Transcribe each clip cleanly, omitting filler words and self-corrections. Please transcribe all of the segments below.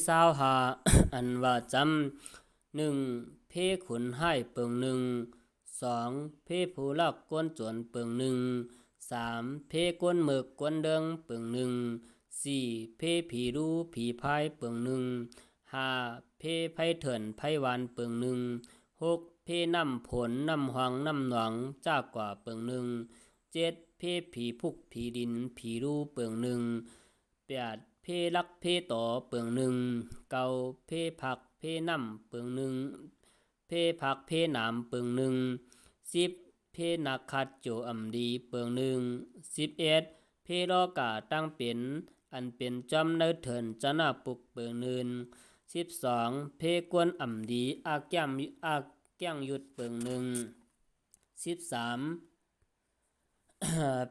สาวหา อันว่าจำหนึ่งเพขุนให้เปิงหนึ่งสองเพผู้ลักกวนจวนเปิงหนึ่งสามเพกวนหมึกกวนเดิงเปิงหนึ่งสี่เพผีรู้ผีพายเปิงหนึ่งห้าเพไพเถินไพวันเปิงหนึ่งหกเพน้ำผลน้ำหวังน้ำหนองจากกว่าเปิงหนึ่งเจ็ดเพผีพุกผีดินผีรู้เปิงหนึ่งแปดเพลักเพต่อเปิงหนึ่งเก้าเพผักเพน้ำเปิงหนึ่งเพผักเพหนามเปิงหนึ่งสิบเพนักขัดโจอำดีเปิงหนึ่ง11เพรอกาตั้งเป็นอันเป็นจอมเนิดเถินจะนาปุกเปิงหนึ่ง12เพกวนอำดีอาแก้มยุดเปิงหนึ่ง13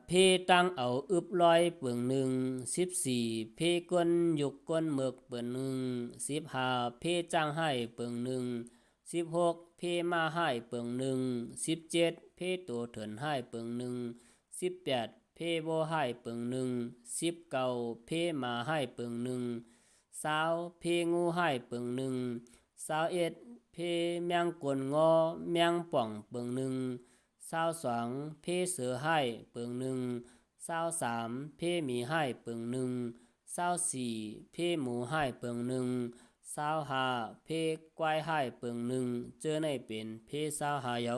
เพตั้งเอาอึบลอยเปิงหนึ่ง14เพกวนยุกกวนเมือกเปิงหนึ่ง15เพจ้างให้เปิงหนึ่ง16เพมาให้เปิงหนึ่ง17เพตัวเถินให้เปิงหนึ่ง18เพโบให้เปิงหนึ่ง19เพมาให้เปิงหนึ่ง20เพงูให้เปิงหนึ่ง21เพแมงกวนงอแมงป่องเปิงหนึ่ง22เพเสือให้เปิงหนึ่ง23เพมีให้เปิงหนึ่ง24เพหมูให้เปิงหนึ่ง25เพกวายให้เปิงหนึ่งเจอในเป็นเพ25เหยา